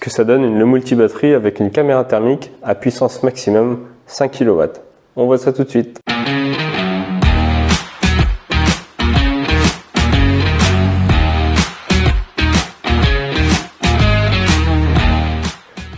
puisque ça donne une multibatterie avec une caméra thermique à puissance maximum 5 kW. On voit ça tout de suite.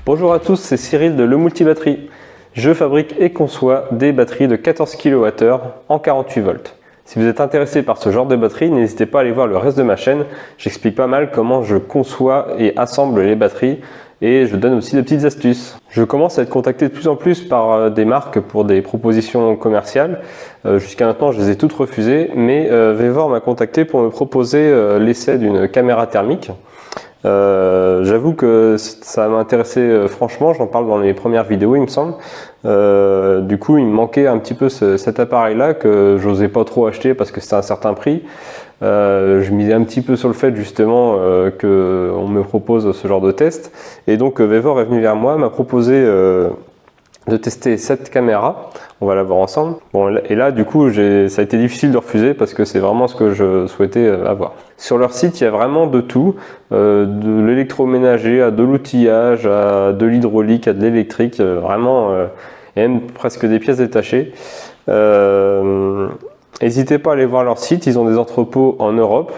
Bonjour à tous, c'est Cyril de Le Multibatterie. Je fabrique et conçois des batteries de 14 kWh en 48 volts. Si vous êtes intéressé par ce genre de batterie, n'hésitez pas à aller voir le reste de ma chaîne. J'explique pas mal comment je conçois et assemble les batteries et je donne aussi de petites astuces. Je commence à être contacté de plus en plus par des marques pour des propositions commerciales. Jusqu'à maintenant, je les ai toutes refusées, mais Vevor m'a contacté pour me proposer l'essai d'une caméra thermique. J'avoue que ça m'a intéressé franchement, j'en parle dans les premières vidéos il me semble. Du coup il me manquait un petit peu cet appareil là que j'osais pas trop acheter parce que c'était un certain prix. Je misais un petit peu sur le fait justement qu'on me propose ce genre de test, et donc Vevor est venu vers moi, m'a proposé de tester cette caméra. On va la voir ensemble. Bon, et là du coup ça a été difficile de refuser parce que c'est vraiment ce que je souhaitais avoir. Sur leur site il y a vraiment de tout, de l'électroménager à de l'outillage, à de l'hydraulique, à de l'électrique, vraiment il y a même presque des pièces détachées. N'hésitez pas à aller voir leur site, ils ont des entrepôts en Europe.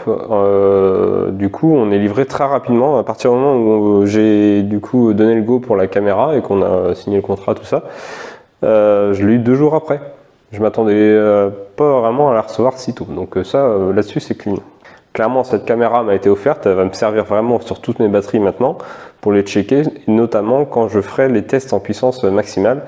Du coup on est livré très rapidement à partir du moment où j'ai du coup donné le go pour la caméra et qu'on a signé le contrat, tout ça. Je l'ai eu 2 jours après. Je m'attendais pas vraiment à la recevoir si tôt, donc ça là-dessus c'est clean. Clairement cette caméra m'a été offerte, elle va me servir vraiment sur toutes mes batteries maintenant pour les checker, notamment quand je ferai les tests en puissance maximale.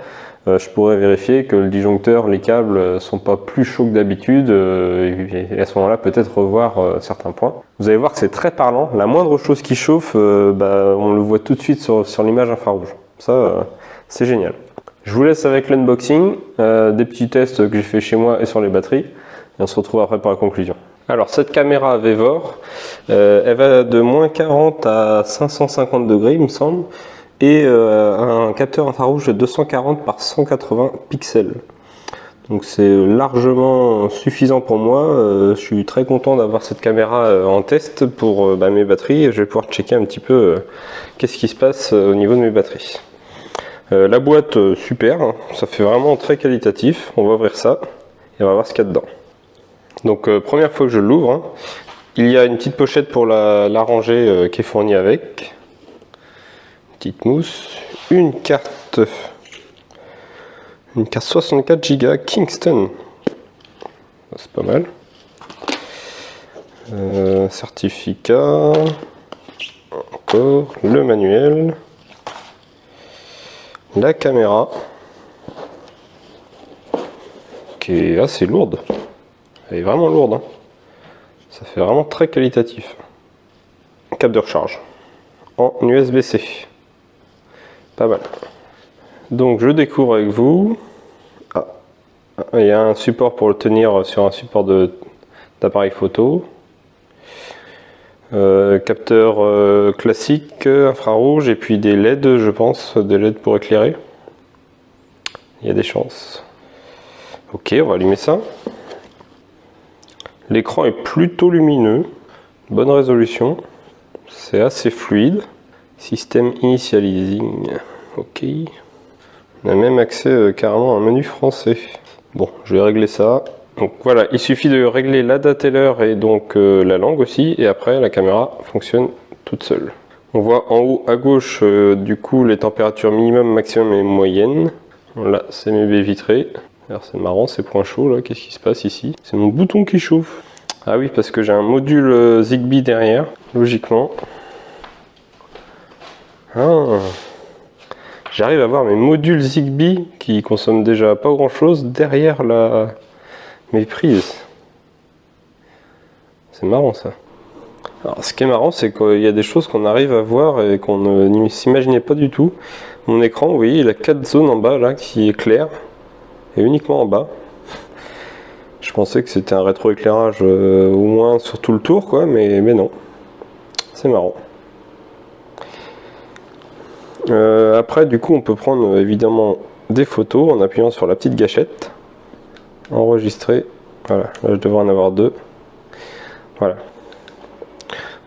Je pourrais vérifier que le disjoncteur, les câbles sont pas plus chauds que d'habitude et à ce moment-là peut-être revoir certains points. Vous allez voir que c'est très parlant, la moindre chose qui chauffe, on le voit tout de suite sur l'image infrarouge. Ça c'est génial. Je vous laisse avec l'unboxing, des petits tests que j'ai fait chez moi et sur les batteries, et on se retrouve après pour la conclusion. Alors cette caméra Vevor, elle va de moins 40 à 550 degrés il me semble, et un capteur infrarouge de 240 par 180 pixels. Donc c'est largement suffisant pour moi. Je suis très content d'avoir cette caméra en test pour mes batteries. Je vais pouvoir checker un petit peu qu'est-ce qui se passe au niveau de mes batteries. La boîte super, hein, ça fait vraiment très qualitatif. On va ouvrir ça et on va voir ce qu'il y a dedans. Donc première fois que je l'ouvre, hein, il y a une petite pochette pour la ranger qui est fournie avec. Petite mousse, une carte 64 Go Kingston, c'est pas mal. Certificat, encore le manuel, la caméra qui est assez lourde, elle est vraiment lourde, hein. Ça fait vraiment très qualitatif. Câble de recharge en USB-C. Pas mal. Donc je découvre avec vous. Il y a un support pour le tenir sur un support d'appareil photo. Capteur classique, infrarouge, et puis des LED, je pense, des LED pour éclairer. Il y a des chances. Ok, on va allumer ça. L'écran est plutôt lumineux, bonne résolution, c'est assez fluide. Système initializing, ok. On a même accès carrément à un menu français. Bon, je vais régler ça. Donc voilà, il suffit de régler la dateleur et donc la langue aussi, et après la caméra fonctionne toute seule. On voit en haut à gauche du coup les températures minimum, maximum et moyenne. Là c'est mes baies vitrées. Alors c'est marrant ces points chauds là, qu'est-ce qui se passe ici? C'est mon bouton qui chauffe. Ah oui, parce que j'ai un module Zigbee derrière, logiquement. Ah, j'arrive à voir mes modules Zigbee qui consomment déjà pas grand chose derrière mes prises. C'est marrant ça. Alors ce qui est marrant, c'est qu'il y a des choses qu'on arrive à voir et qu'on ne s'imaginait pas du tout. Mon écran, vous voyez, il a 4 zones en bas là qui éclairent, et uniquement en bas. Je pensais que c'était un rétroéclairage au moins sur tout le tour, quoi, mais non. C'est marrant. Après du coup on peut prendre évidemment des photos en appuyant sur la petite gâchette, enregistrer, voilà, là je devrais en avoir 2, voilà,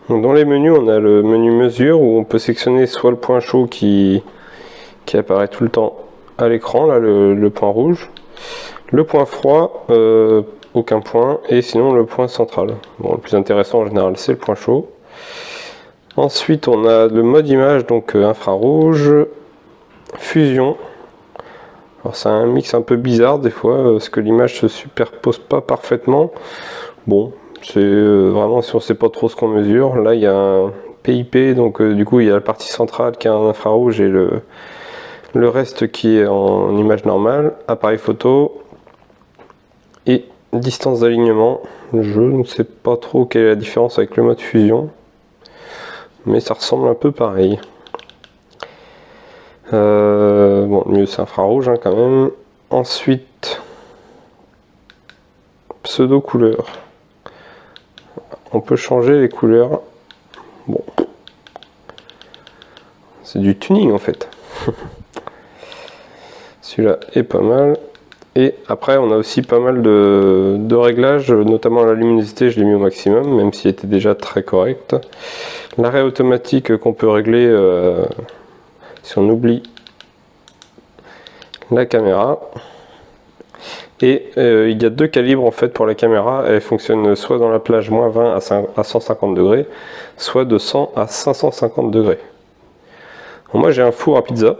Donc dans les menus, on a le menu mesure où on peut sélectionner soit le point chaud qui apparaît tout le temps à l'écran, là le point rouge, le point froid, aucun point, et sinon le point central. Bon, le plus intéressant en général c'est le point chaud. Ensuite on a le mode image, donc infrarouge, fusion. Alors c'est un mix un peu bizarre des fois, parce que l'image se superpose pas parfaitement. Bon, c'est vraiment si on sait pas trop ce qu'on mesure. Là il y a un PIP, donc du coup il y a la partie centrale qui est en infrarouge et le reste qui est en image normale. Appareil photo et distance d'alignement. Je ne sais pas trop quelle est la différence avec le mode fusion, mais ça ressemble un peu pareil. Bon, mieux c'est infrarouge hein, quand même. Ensuite, pseudo couleur. On peut changer les couleurs. Bon, c'est du tuning en fait. Celui-là est pas mal. Et après, on a aussi pas mal de réglages, notamment la luminosité, je l'ai mis au maximum, même s'il était déjà très correct. L'arrêt automatique qu'on peut régler si on oublie la caméra. Et il y a deux calibres en fait pour la caméra. Elle fonctionne soit dans la plage moins 20 à 150 degrés, soit de 100 à 550 degrés. Bon, moi j'ai un four à pizza.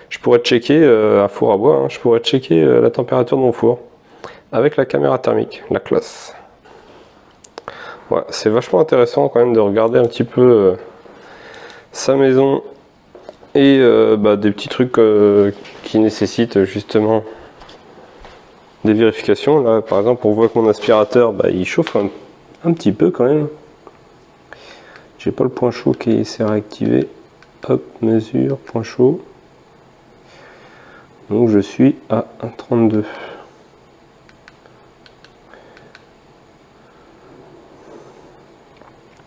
Je pourrais checker un four à bois, hein, je pourrais checker la température de mon four avec la caméra thermique, la classe. Ouais, c'est vachement intéressant quand même de regarder un petit peu sa maison et des petits trucs qui nécessitent justement des vérifications. Là par exemple on voit que mon aspirateur il chauffe un petit peu quand même. J'ai pas le point chaud qui s'est réactivé. Hop, mesure, point chaud. Donc je suis à 1,32.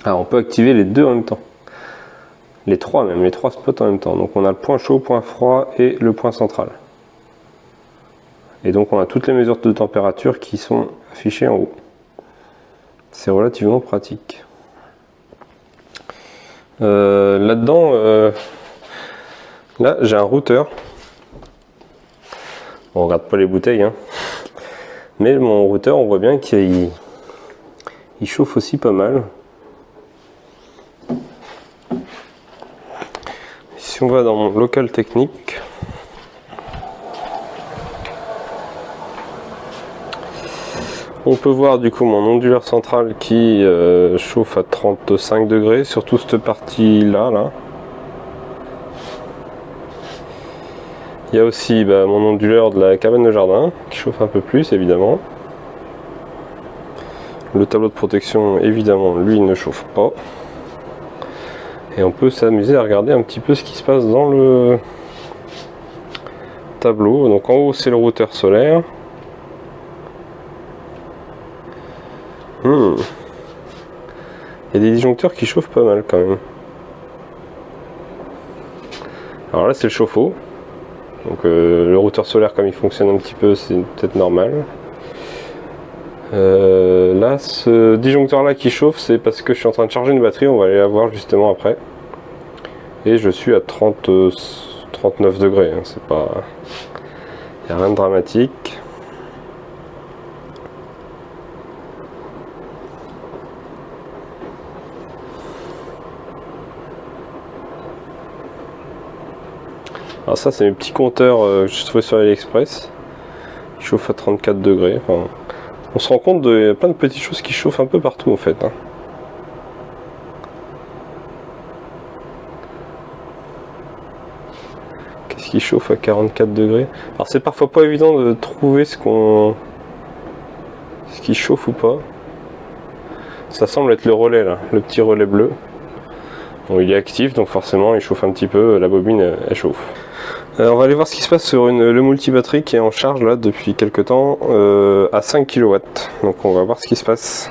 Ah, on peut activer les deux en même temps. Les trois même, les trois spots en même temps. Donc on a le point chaud, point froid et le point central. Et donc on a toutes les mesures de température qui sont affichées en haut. C'est relativement pratique. Là-dedans, là j'ai un routeur. On regarde pas les bouteilles, hein. Mais mon routeur, on voit bien qu'il chauffe aussi pas mal. Si on va dans mon local technique, on peut voir du coup mon onduleur central qui chauffe à 35 degrés, surtout cette partie là. Il y a aussi mon onduleur de la cabane de jardin qui chauffe un peu plus évidemment. Le tableau de protection évidemment lui ne chauffe pas. Et on peut s'amuser à regarder un petit peu ce qui se passe dans le tableau. Donc en haut c'est le routeur solaire. Il y a des disjoncteurs qui chauffent pas mal quand même. Alors là c'est le chauffe-eau. Donc le routeur solaire comme il fonctionne un petit peu c'est peut-être normal. Là ce disjoncteur là qui chauffe c'est parce que je suis en train de charger une batterie, on va aller la voir justement après. Et je suis à 39 degrés, hein. C'est pas... Il n'y a rien de dramatique. Alors ça c'est mes petits compteurs que j'ai trouvé sur AliExpress. Ils chauffent à 34 degrés. Enfin, on se rend compte de plein de petites choses qui chauffent un peu partout en fait. Hein. Qu'est-ce qui chauffe à 44 degrés? Alors c'est parfois pas évident de trouver ce qui chauffe ou pas. Ça semble être le relais là, le petit relais bleu. Bon, il est actif donc forcément il chauffe un petit peu, la bobine elle chauffe. On va aller voir ce qui se passe sur le multibatterie qui est en charge là depuis quelques temps à 5 kW. Donc on va voir ce qui se passe.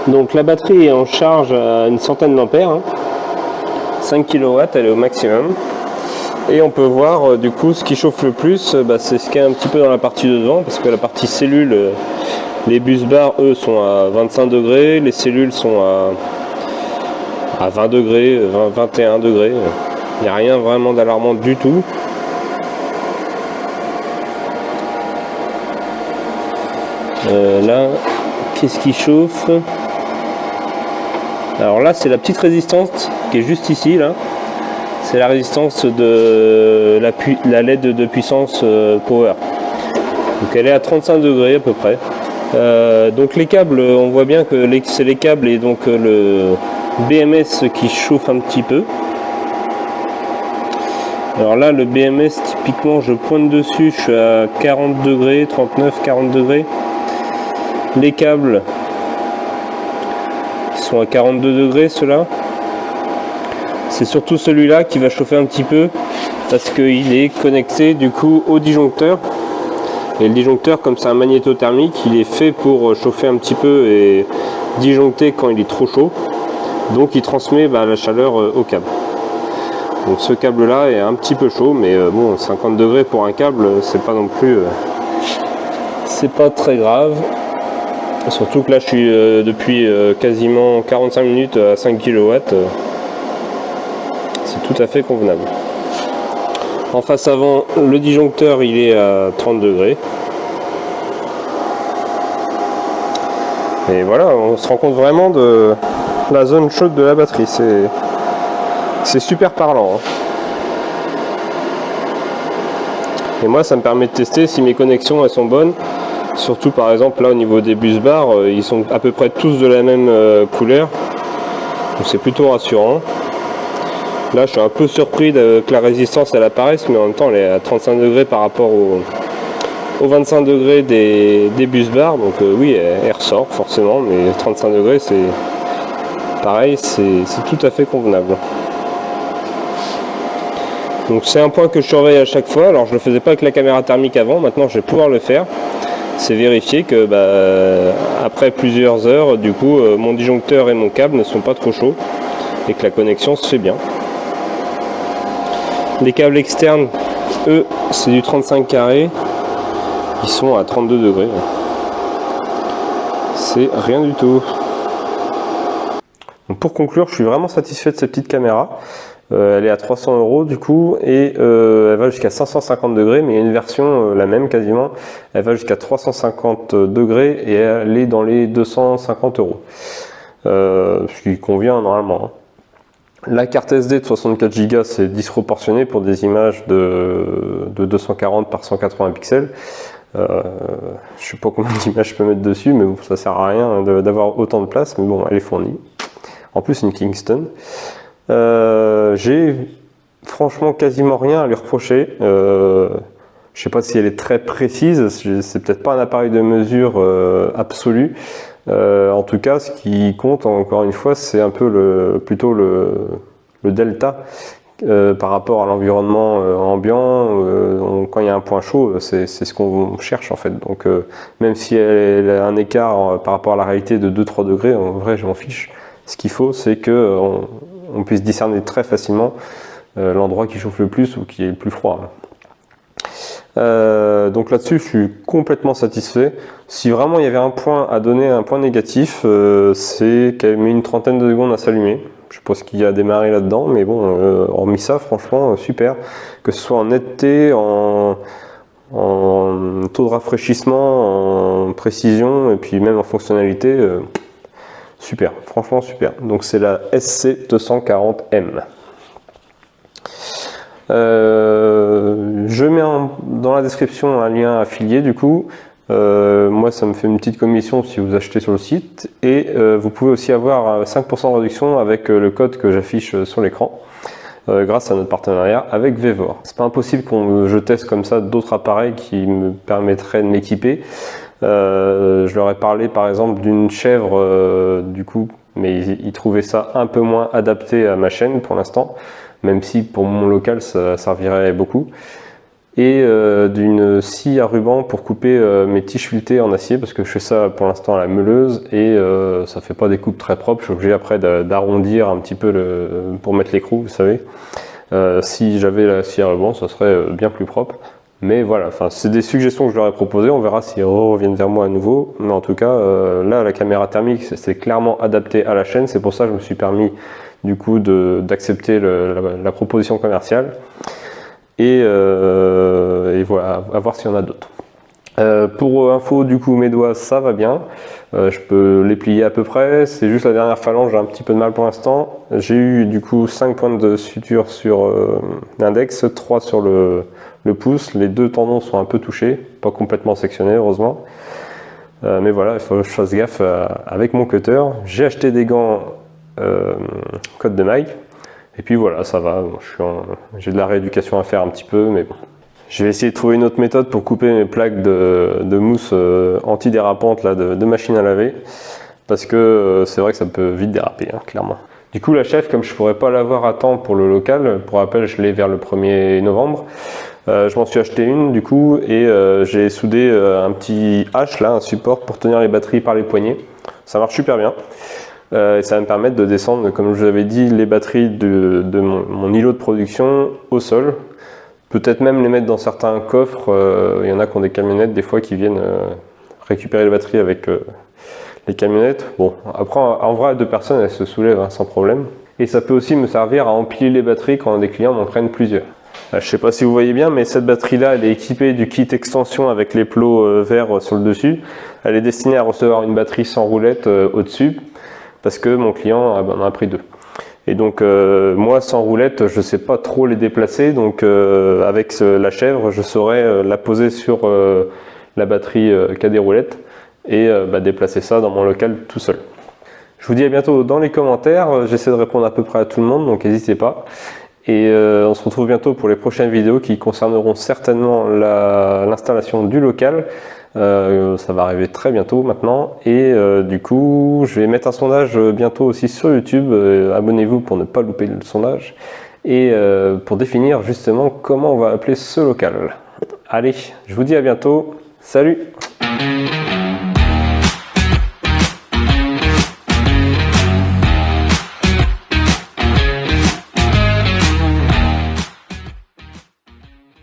Donc la batterie est en charge à une centaine d'ampères. Hein. 5 kW, elle est au maximum. Et on peut voir du coup ce qui chauffe le plus, c'est ce qui est un petit peu dans la partie de devant parce que la partie cellule Les bus bars, eux, sont à 25 degrés, les cellules sont à 20 degrés, 21 degrés. Il n'y a rien vraiment d'alarmant du tout. Là, qu'est-ce qui chauffe? Alors là, c'est la petite résistance qui est juste ici, là. C'est la résistance de la LED de puissance power. Donc elle est à 35 degrés à peu près. Donc les câbles, on voit bien que c'est les câbles et donc le BMS qui chauffe un petit peu. Alors là, le BMS, typiquement, je pointe dessus, je suis à 40 degrés, 39, 40 degrés. Les câbles sont à 42 degrés, ceux-là. C'est surtout celui-là qui va chauffer un petit peu parce qu'il est connecté du coup au disjoncteur. Et le disjoncteur, comme c'est un magnétothermique, il est fait pour chauffer un petit peu et disjoncter quand il est trop chaud. Donc il transmet la chaleur au câble. Donc ce câble là est un petit peu chaud, mais bon, 50 degrés pour un câble, c'est pas non plus, c'est pas très grave. Surtout que là je suis depuis quasiment 45 minutes à 5 kW, c'est tout à fait convenable. En face avant, le disjoncteur il est à 30 degrés. Et voilà, on se rend compte vraiment de la zone chaude de la batterie. C'est super parlant. Hein. Et moi, ça me permet de tester si mes connexions elles sont bonnes. Surtout par exemple là au niveau des bus bars, ils sont à peu près tous de la même couleur. Donc c'est plutôt rassurant. Là, je suis un peu surpris que la résistance elle apparaisse, mais en même temps, elle est à 35 degrés par rapport aux 25 degrés des bus bars. Donc oui, elle ressort forcément, mais 35 degrés, c'est pareil, c'est tout à fait convenable. Donc c'est un point que je surveille à chaque fois. Alors je le faisais pas avec la caméra thermique avant, maintenant je vais pouvoir le faire. C'est vérifier que après plusieurs heures, du coup, mon disjoncteur et mon câble ne sont pas trop chauds et que la connexion se fait bien. Les câbles externes, eux, c'est du 35 carrés. Ils sont à 32 degrés. C'est rien du tout. Donc pour conclure, je suis vraiment satisfait de cette petite caméra. Elle est à 300 € du coup et elle va jusqu'à 550 degrés, mais il y a une version la même quasiment, elle va jusqu'à 350 degrés et elle est dans les 250 €, ce qui convient normalement. Hein. La carte SD de 64 Go c'est disproportionné pour des images de 240 par 180 pixels. Je sais pas combien d'images je peux mettre dessus, mais bon, ça sert à rien d'avoir autant de place, mais bon, elle est fournie. En plus une Kingston. J'ai franchement quasiment rien à lui reprocher. Je sais pas si elle est très précise, c'est peut-être pas un appareil de mesure absolu. En tout cas, ce qui compte encore une fois, c'est un peu plutôt le delta par rapport à l'environnement ambiant. Quand il y a un point chaud, c'est ce qu'on cherche en fait. Donc même si elle a un écart par rapport à la réalité de 2-3 degrés, en vrai je m'en fiche. Ce qu'il faut, c'est que on puisse discerner très facilement l'endroit qui chauffe le plus ou qui est le plus froid. Donc là-dessus, je suis complètement satisfait. Si vraiment il y avait un point à donner, un point négatif, c'est qu'elle met une trentaine de secondes à s'allumer. Je sais pas ce qu'il y a à démarrer là-dedans, mais bon, hormis ça, franchement, super. Que ce soit en netteté, en taux de rafraîchissement, en précision, et puis même en fonctionnalité, super, franchement super. Donc c'est la SC240M. Je mets dans la description un lien affilié du coup. Moi ça me fait une petite commission si vous achetez sur le site et vous pouvez aussi avoir 5% de réduction avec le code que j'affiche sur l'écran grâce à notre partenariat avec Vevor. C'est pas impossible que je teste comme ça d'autres appareils qui me permettraient de m'équiper. Je leur ai parlé par exemple d'une chèvre du coup, mais ils trouvaient ça un peu moins adapté à ma chaîne pour l'instant, même si pour mon local ça servirait beaucoup. Et d'une scie à ruban pour couper mes tiges filetées en acier, parce que je fais ça pour l'instant à la meuleuse et ça fait pas des coupes très propres. Je suis obligé après d'arrondir un petit peu pour mettre l'écrou, vous savez. Si j'avais la scie à ruban, ça serait bien plus propre. Mais voilà, enfin, c'est des suggestions que je leur ai proposées, on verra s'ils reviennent vers moi à nouveau. Mais en tout cas, là, la caméra thermique, c'est clairement adapté à la chaîne. C'est pour ça que je me suis permis du coup d'accepter la proposition commerciale. Et voilà, à voir s'il y en a d'autres. Pour info, du coup, mes doigts, ça va bien. Je peux les plier à peu près. C'est juste la dernière phalange, j'ai un petit peu de mal pour l'instant. J'ai eu du coup 5 points de suture sur l'index, 3 sur le pouce. Les 2 tendons sont un peu touchés, pas complètement sectionnés, heureusement. Mais voilà, il faut que je fasse gaffe avec mon cutter. J'ai acheté des gants Code de Mike. Et puis voilà, ça va. J'ai de la rééducation à faire un petit peu, mais bon. Je vais essayer de trouver une autre méthode pour couper mes plaques de mousse antidérapante là, de machine à laver. Parce que c'est vrai que ça peut vite déraper, hein, clairement. Du coup, la chef, comme je ne pourrais pas l'avoir à temps pour le local, pour rappel, je l'ai vers le 1er novembre, je m'en suis acheté une du coup et j'ai soudé un petit H, là, un support pour tenir les batteries par les poignets. Ça marche super bien. Et ça va me permettre de descendre, comme je vous avais dit, les batteries de mon îlot de production au sol. Peut-être même les mettre dans certains coffres. Il y en a qui ont des camionnettes des fois qui viennent récupérer les batteries avec les camionnettes. Bon, après en vrai à 2 personnes elles se soulèvent hein, sans problème. Et ça peut aussi me servir à empiler les batteries quand des clients m'en prennent plusieurs. Je ne sais pas si vous voyez bien, mais cette batterie là elle est équipée du kit extension avec les plots verts sur le dessus. Elle est destinée à recevoir une batterie sans roulette au-dessus parce que mon client en a pris 2. Et donc moi sans roulette je sais pas trop les déplacer, donc avec la chèvre je saurais la poser sur la batterie qui a des roulettes et déplacer ça dans mon local tout seul. Je vous dis à bientôt dans les commentaires, j'essaie de répondre à peu près à tout le monde, donc n'hésitez pas. Et on se retrouve bientôt pour les prochaines vidéos qui concerneront certainement l'installation du local. Ça va arriver très bientôt maintenant et du coup je vais mettre un sondage bientôt aussi sur YouTube, abonnez-vous pour ne pas louper le sondage et pour définir justement comment on va appeler ce local. Allez, je vous dis à bientôt, salut!